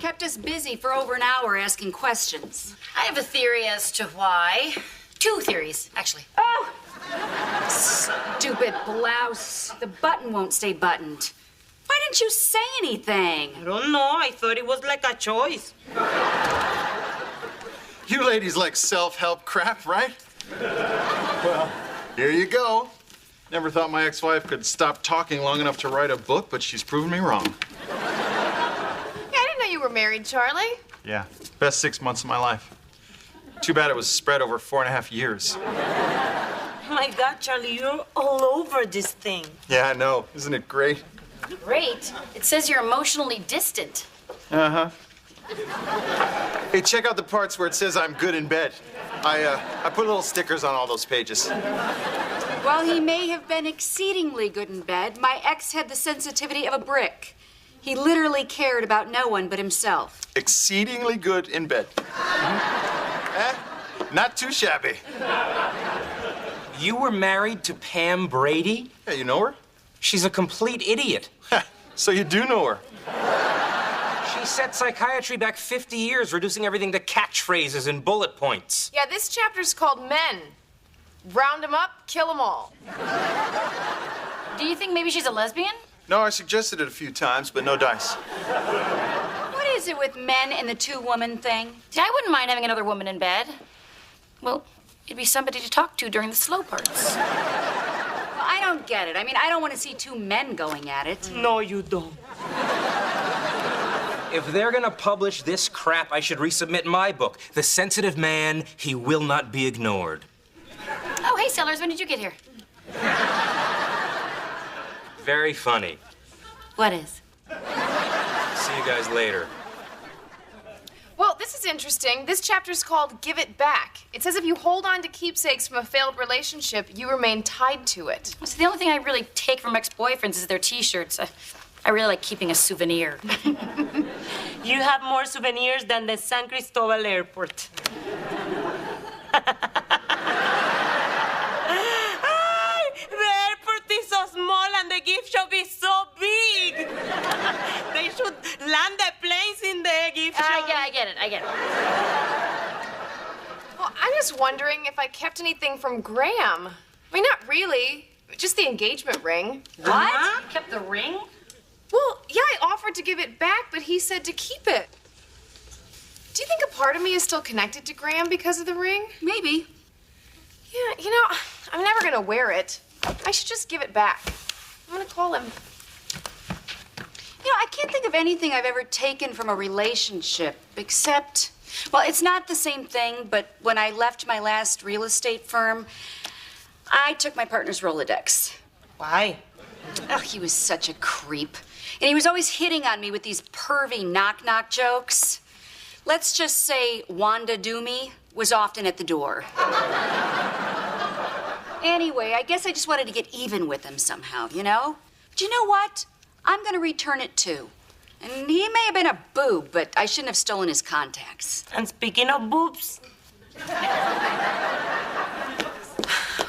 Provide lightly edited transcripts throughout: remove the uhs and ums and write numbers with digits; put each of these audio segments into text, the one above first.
kept us busy for over an hour asking questions. I have a theory as to why. 2 theories, actually. Oh! Stupid blouse. The button won't stay buttoned. Why didn't you say anything? I don't know. I thought it was like a choice. You ladies like self-help crap, right? Well, here you go. Never thought my ex-wife could stop talking long enough to write a book, but she's proven me wrong. Yeah, I didn't know you were married, Charlie. Yeah, best 6 months of my life. Too bad it was spread over 4.5 years. Oh my God, Charlie, you're all over this thing. Yeah, I know. Isn't it great? Great. It says you're emotionally distant. Uh-huh. Hey, check out the parts where it says I'm good in bed. I put little stickers on all those pages. While he may have been exceedingly good in bed, my ex had the sensitivity of a brick. He literally cared about no one but himself. Exceedingly good in bed. Not too shabby. You were married to Pam Brady? Yeah, you know her? She's a complete idiot. So you do know her? She set psychiatry back 50 years, reducing everything to catchphrases and bullet points. Yeah, this chapter's called Men. Round them up, kill them all. Do you think maybe she's a lesbian? No, I suggested it a few times, but no dice. What is it with men and the 2-woman thing? See, I wouldn't mind having another woman in bed. Well, it'd be somebody to talk to during the slow parts. I don't get it. I mean, I don't want to see 2 men going at it. No, you don't. If they're gonna publish this crap, I should resubmit my book, The Sensitive Man, He Will Not Be Ignored. Oh, hey, Sellers, when did you get here? Very funny. What is? See you guys later. Well, this is interesting. This chapter's called Give It Back. It says if you hold on to keepsakes from a failed relationship, you remain tied to it. So the only thing I really take from ex-boyfriends is their T-shirts. I really like keeping a souvenir. You have more souvenirs than the San Cristobal Airport. The airport is so small and the gift shop is so big. They should land the planes in the gift shop. I get it. Well, I'm just wondering if I kept anything from Graham. I mean, not really. Just the engagement ring. What? You kept the ring? Well, yeah, I offered to give it back, but he said to keep it. Do you think a part of me is still connected to Graham because of the ring? Maybe. Yeah, you know, I'm never gonna wear it. I should just give it back. I'm gonna call him. You know, I can't think of anything I've ever taken from a relationship except, well, it's not the same thing, but when I left my last real estate firm, I took my partner's Rolodex. Why? Oh, he was such a creep. And he was always hitting on me with these pervy knock-knock jokes. Let's just say Wanda Doomy was often at the door. Anyway, I guess I just wanted to get even with him somehow, you know? But you know what? I'm gonna return it too. And he may have been a boob, but I shouldn't have stolen his contacts. And speaking of boobs,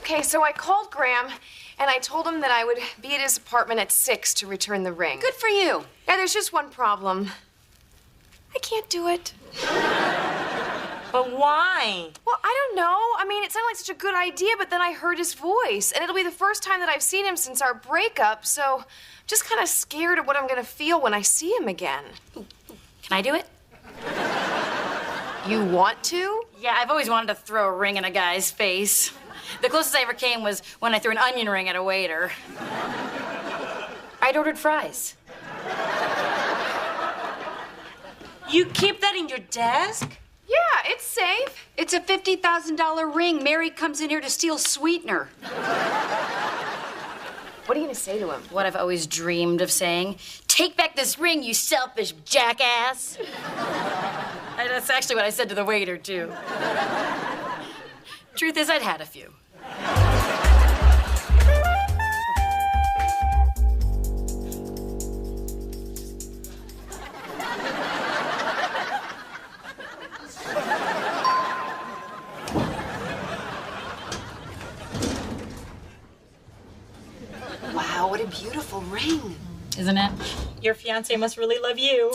Okay, so I called Graham, and I told him that I would be at his apartment at 6 to return the ring. Good for you. Yeah, there's just one problem. I can't do it. but why? Well, I don't know. I mean, it sounded like such a good idea, but then I heard his voice, and it'll be the first time that I've seen him since our breakup, so I'm just kind of scared of what I'm gonna feel when I see him again. Can I do it? You want to? Yeah, I've always wanted to throw a ring in a guy's face. The closest I ever came was when I threw an onion ring at a waiter. I'd ordered fries. You keep that in your desk? Yeah, it's safe. It's a $50,000 ring. Mary comes in here to steal sweetener. What are you gonna say to him? What I've always dreamed of saying. Take back this ring, you selfish jackass. That's actually what I said to the waiter, too. Truth is, I'd had a few. Wow, what a beautiful ring. Isn't it? Your fiancé must really love you.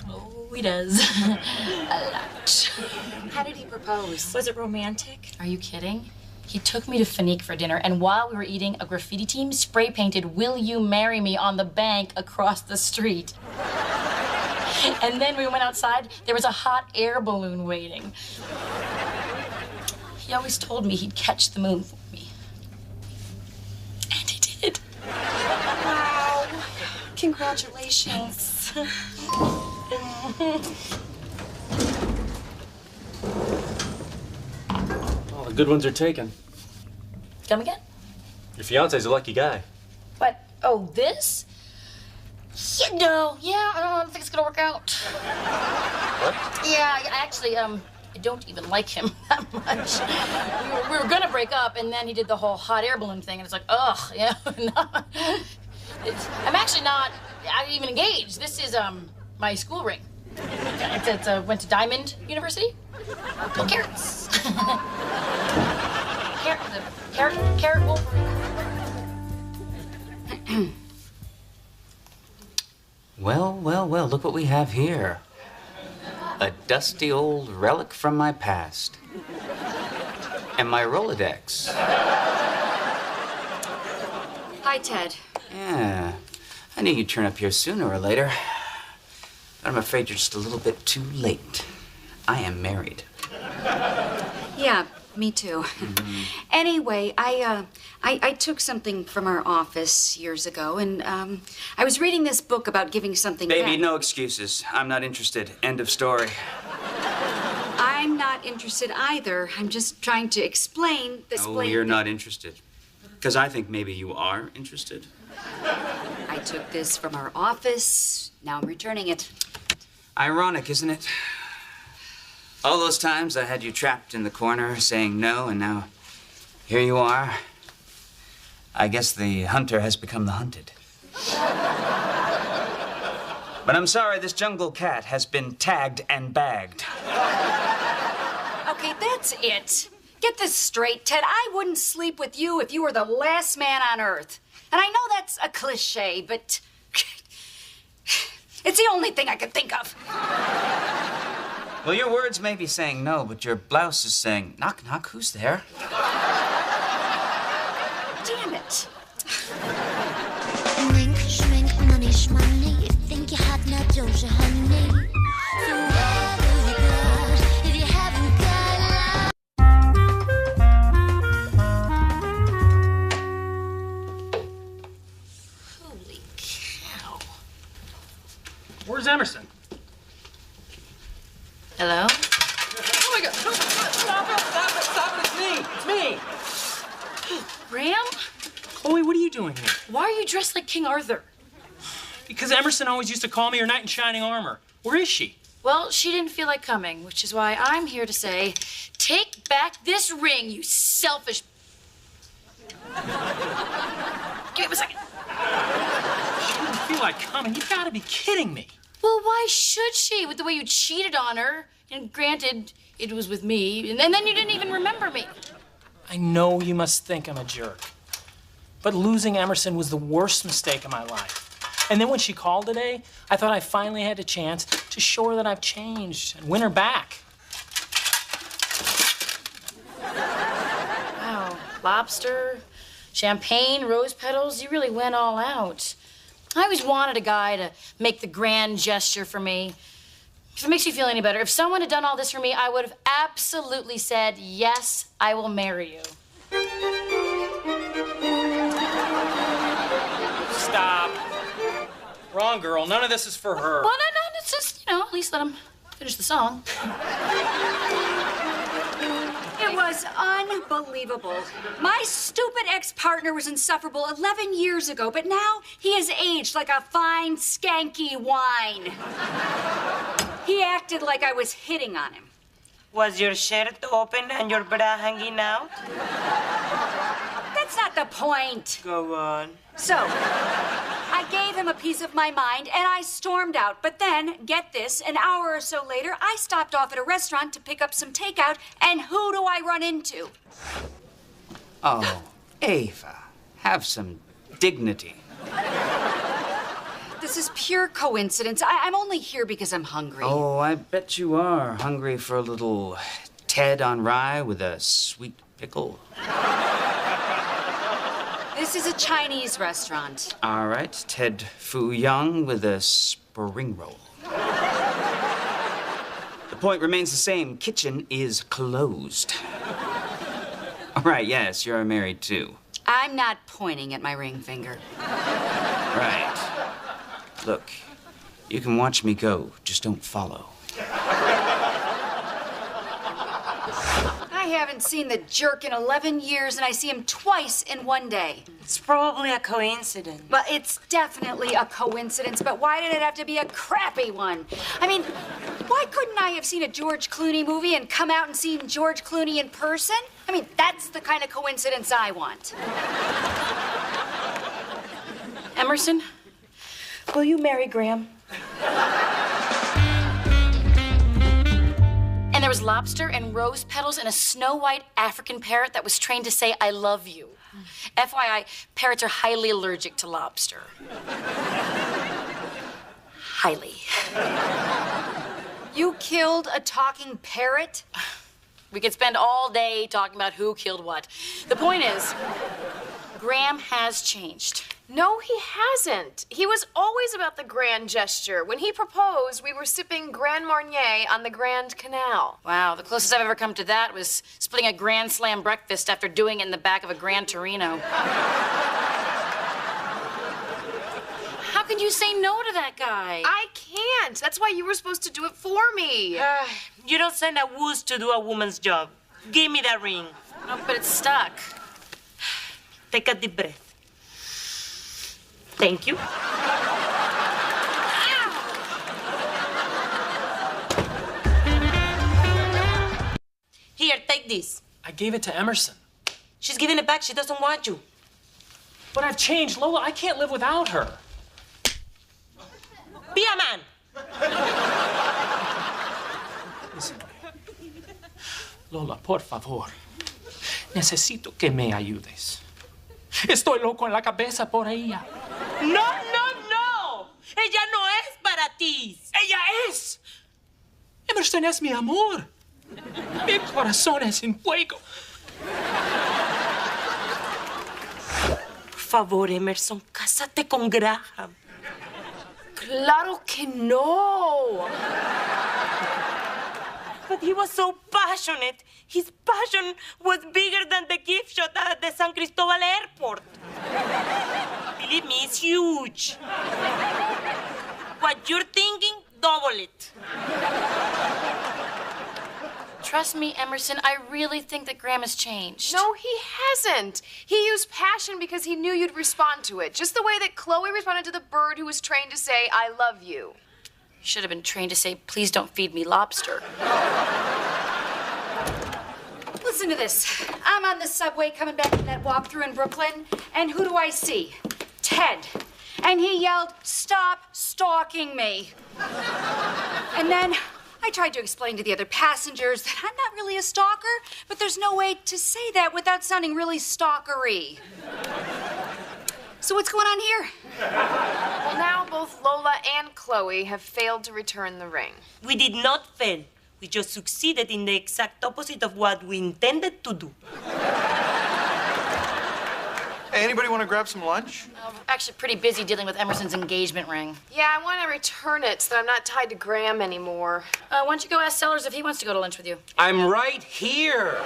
Oh. he does. A lot. How did he propose? Was it romantic? Are you kidding? He took me to Fanique for dinner, and while we were eating, a graffiti team spray painted "Will you marry me" on the bank across the street. And then we went outside, there was a hot air balloon waiting. He always told me he'd catch the moon for me. And he did. Wow. Congratulations. All the good ones are taken. Come again? Your fiance's a lucky guy. What? Oh, this? Yeah, no. Yeah, I don't think it's gonna work out. What? Yeah, I actually, I don't even like him that much. We were gonna break up, and then he did the whole hot air balloon thing, and it's like, ugh, yeah. I'm actually not even engaged. This is, my school ring. It's went to Diamond University. Well, carrots. Carrot Wolverine. Well, look what we have here. A dusty old relic from my past. And my Rolodex. Hi, Ted. Yeah, I knew you'd turn up here sooner or later. But I'm afraid you're just a little bit too late. I am married. Yeah, me too. Anyway, I took something from our office years ago, and I was reading this book about giving something Baby, back. no excuses. I'm not interested. End of story. I'm not interested either. I'm just trying to explain. Oh, you're not interested. Because I think maybe you are interested. I took this from our office. Now I'm returning it. Ironic, isn't it? All those times I had you trapped in the corner saying no, and now here you are. I guess the hunter has become the hunted. But I'm sorry, this jungle cat has been tagged and bagged. Okay, that's it. Get this straight, Ted. I wouldn't sleep with you if you were the last man on Earth. And I know that's a cliche, but it's the only thing I could think of. Well, your words may be saying no, but your blouse is saying, knock, knock, who's there? Damn it. Mink, schmink, money, shmoney. You think you hot, now don't you, honey? So where do you go if you haven't got love? Holy cow. Where's Emerson? Hello? Oh my God! Stop it! It's me! Ram? Chloe, what are you doing here? Why are you dressed like King Arthur? Because Emerson always used to call me her knight in shining armor. Where is she? Well, she didn't feel like coming, which is why I'm here to say, take back this ring, you selfish... Give me a second. She didn't feel like coming. You've got to be kidding me. Well, why should she, with the way you cheated on her? And granted, it was with me, and then you didn't even remember me. I know you must think I'm a jerk. But losing Emerson was the worst mistake of my life. And then when she called today, I thought I finally had a chance to show her that I've changed and win her back. Wow, lobster, champagne, rose petals, you really went all out. I always wanted a guy to make the grand gesture for me. If it makes you feel any better, if someone had done all this for me, I would have absolutely said, yes, I will marry you. Stop. Wrong girl. None of this is for her. Well, no, it's just, at least let him finish the song. It was unbelievable. My stupid ex-partner was insufferable 11 years ago, but now he has aged like a fine, skanky wine. He acted like I was hitting on him. Was your shirt open and your bra hanging out? That's not the point. Go on. So, I gave him a piece of my mind and I stormed out. But then, get this, an hour or so later, I stopped off at a restaurant to pick up some takeout, and who do I run into? Oh, Ava, have some dignity. this is pure coincidence. I'm only here because I'm hungry. Oh, I bet you are hungry for a little Ted on rye with a sweet pickle. This is a Chinese restaurant. All right, Ted Fu Young with a spring roll. The point remains the same. Kitchen is closed. All right, yes, you're married too. I'm not pointing at my ring finger. Right. Look, you can watch me go, just don't follow. I haven't seen the jerk in 11 years, and I see him twice in one day. It's probably a coincidence. Well, it's definitely a coincidence, but why did it have to be a crappy one? I mean, why couldn't I have seen a George Clooney movie and come out and seen George Clooney in person? I mean, that's the kind of coincidence I want. Emerson, will you marry Graham? And there was lobster and rose petals and a snow-white African parrot that was trained to say, I love you. FYI, parrots are highly allergic to lobster. Highly. You killed a talking parrot? We could spend all day talking about who killed what. The point is, Graham has changed. No, he hasn't. He was always about the grand gesture. When he proposed, we were sipping Grand Marnier on the Grand Canal. Wow, the closest I've ever come to that was splitting a Grand Slam breakfast after doing it in the back of a Gran Torino. How can you say no to that guy? I can't. That's why you were supposed to do it for me. You don't send a woos to do a woman's job. Give me that ring. No, but it's stuck. Take a deep breath. Thank you. Here, take this. I gave it to Emerson. She's giving it back. She doesn't want you. But I've changed, Lola. I can't live without her. Be a man. Listen. Lola, por favor. Necesito que me ayudes. Estoy loco en la cabeza por ella. No, no, no. Ella no es para ti. ¡Ella es! Emerson es mi amor. Mi corazón es en fuego. Por favor, Emerson, cásate con Graham. Claro que no. But he was so passionate. His passion was bigger than the gift shop at the San Cristobal airport. Believe me, it's huge. What you're thinking, double it. Trust me, Emerson, I really think that Graham has changed. No, he hasn't. He used passion because he knew you'd respond to it. Just the way that Chloe responded to the bird who was trained to say, I love you. You should have been trained to say, please don't feed me lobster. Listen to this. I'm on the subway coming back from that walkthrough in Brooklyn, and who do I see? Ted. And he yelled, "Stop stalking me." And then I tried to explain to the other passengers that I'm not really a stalker, but there's no way to say that without sounding really stalkery. So what's going on here? Well, now both Lola and Chloe have failed to return the ring. We did not fail. We just succeeded in the exact opposite of what we intended to do. Hey, anybody want to grab some lunch? I'm actually pretty busy dealing with Emerson's engagement ring. Yeah, I want to return it so that I'm not tied to Graham anymore. Why don't you go ask Sellers if he wants to go to lunch with you? I'm right here.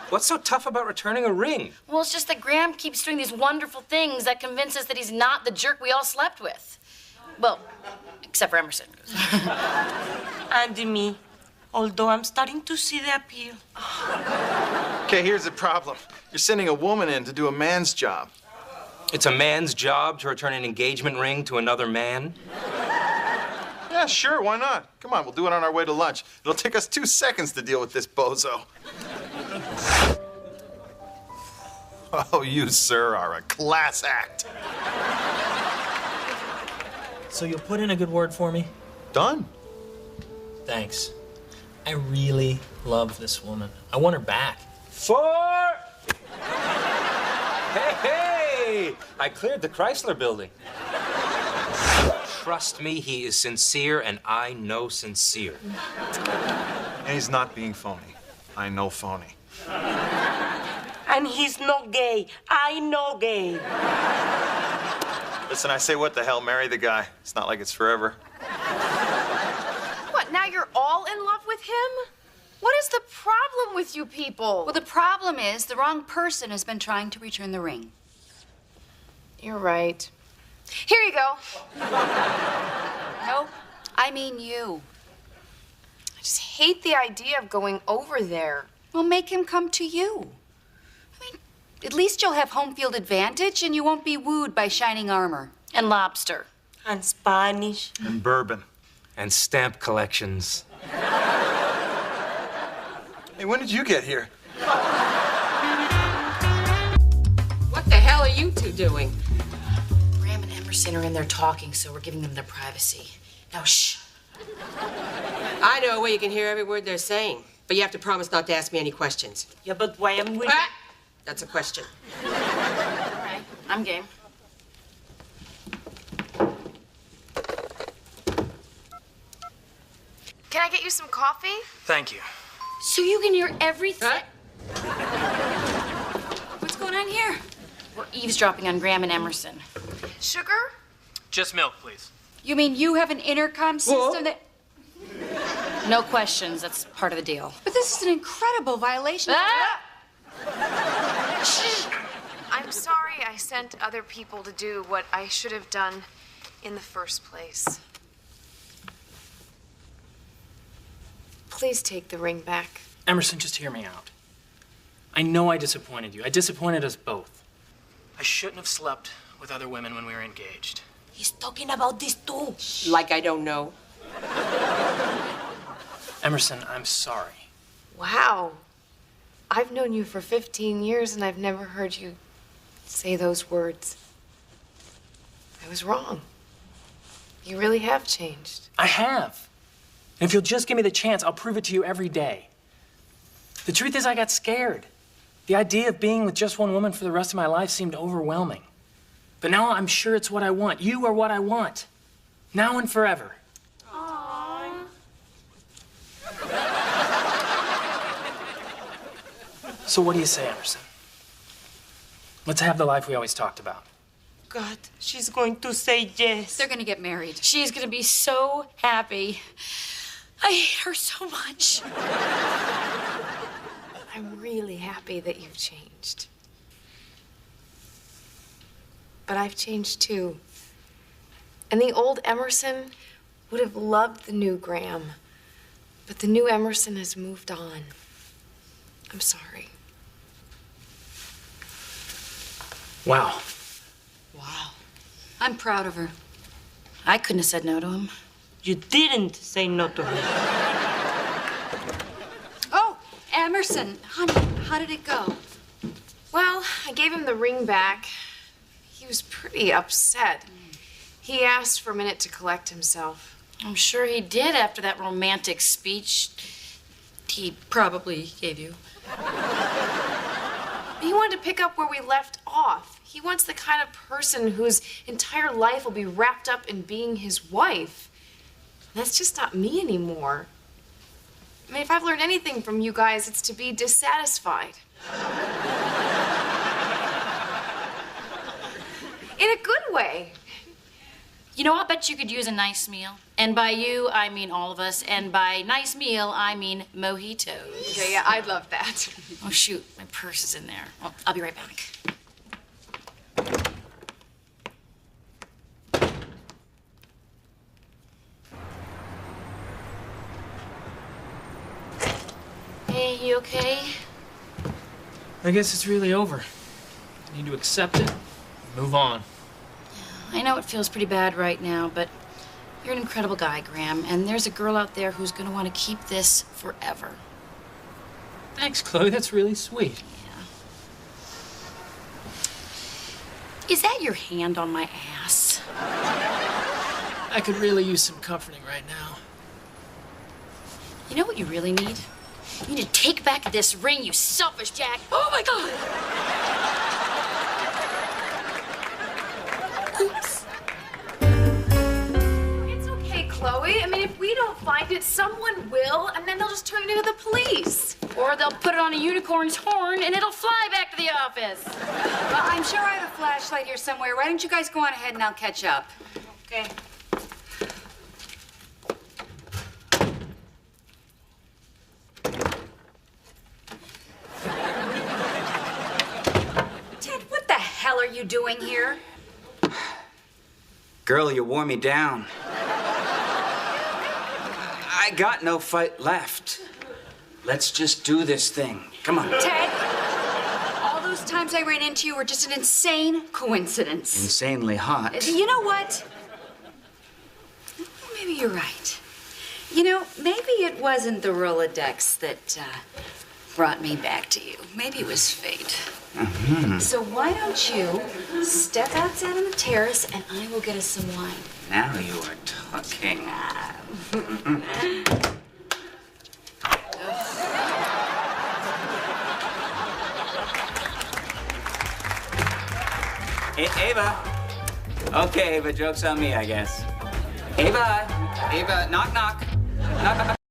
What's so tough about returning a ring? Well, it's just that Graham keeps doing these wonderful things that convince us that he's not the jerk we all slept with. Well, except for Emerson. And me, although I'm starting to see the appeal. Okay, here's the problem. You're sending a woman in to do a man's job. It's a man's job to return an engagement ring to another man? Yeah, sure, why not? Come on, we'll do it on our way to lunch. It'll take us 2 seconds to deal with this bozo. Oh, you, sir, are a class act. So you'll put in a good word for me? Done. Thanks. I really love this woman. I want her back. Hey, hey! Hey, I cleared the Chrysler building. Trust me, he is sincere, and I know sincere. And he's not being phony. I know phony. And he's not gay. I know gay. Listen, I say what the hell, marry the guy. It's not like it's forever. What, now you're all in love with him? What is the problem with you people? Well, the problem is the wrong person has been trying to return the ring. You're right. Here you go. Nope, I mean you. I just hate the idea of going over there. Well, make him come to you. I mean, at least you'll have home field advantage and you won't be wooed by shining armor. And lobster. And Spanish. And bourbon. And stamp collections. Hey, when did you get here? What the hell are you two doing? Graham and Emerson are in there talking, so we're giving them their privacy. Now, shh. I know where you can hear every word they're saying, but you have to promise not to ask me any questions. Yeah, but why am we... Ah! That's a question. All right, I'm game. Can I get you some coffee? Thank you. So you can hear everything? What's going on here? We're eavesdropping on Graham and Emerson. Sugar? Just milk, please. You mean you have an intercom system that... No questions, that's part of the deal. But this is an incredible violation. I'm sorry I sent other people to do what I should have done in the first place. Please take the ring back. Emerson, just hear me out. I know I disappointed you. I disappointed us both. I shouldn't have slept with other women when we were engaged. He's talking about this too. Like I don't know. Emerson, I'm sorry. Wow. I've known you for 15 years and I've never heard you say those words. I was wrong. You really have changed. I have. And if you'll just give me the chance, I'll prove it to you every day. The truth is, I got scared. The idea of being with just one woman for the rest of my life seemed overwhelming. But now I'm sure it's what I want. You are what I want. Now and forever. So what do you say, Emerson? Let's have the life we always talked about. God, she's going to say yes. They're gonna get married. She's gonna be so happy. I hate her so much. I'm really happy that you've changed. But I've changed too. And the old Emerson would have loved the new Graham. But the new Emerson has moved on. I'm sorry. Wow. Wow. I'm proud of her. I couldn't have said no to him. You didn't say no to her. Oh, Emerson, honey, how did it go? Well, I gave him the ring back. He was pretty upset. He asked for a minute to collect himself. I'm sure he did after that romantic speech he probably gave you. He wanted to pick up where we left off. He wants the kind of person whose entire life will be wrapped up in being his wife. That's just not me anymore. I mean, if I've learned anything from you guys, it's to be dissatisfied. In a good way. You know, I'll bet you could use a nice meal. And by you, I mean all of us. And by nice meal, I mean mojitos. Okay, yeah, I'd love that. Oh, shoot, my purse is in there. Well, I'll be right back. Hey, you okay? I guess it's really over. I need to accept it and move on. I know it feels pretty bad right now, but you're an incredible guy, Graham, and there's a girl out there who's gonna want to keep this forever. Thanks, Chloe. That's really sweet. Is that your hand on my ass? I could really use some comforting right now. You know what you really need? You need to take back this ring, you selfish jack. Oh, my God! find it, someone will, and then they'll just turn it into the police. Or they'll put it on a unicorn's horn and it'll fly back to the office. Well, I'm sure I have a flashlight here somewhere. Why don't you guys go on ahead and I'll catch up? Okay. Ted, what the hell are you doing here? Girl, you wore me down. I got no fight left. Let's just do this thing. Come on. Ted, all those times I ran into you were just an insane coincidence. Insanely hot. You know what? Maybe you're right. You know, maybe it wasn't the Rolodex that brought me back to you. Maybe it was fate. So why don't you step outside on the terrace and I will get us some wine. Now you are talking. Ava. Okay, Ava, joke's on me, I guess. Ava, knock, knock. Knock, knock.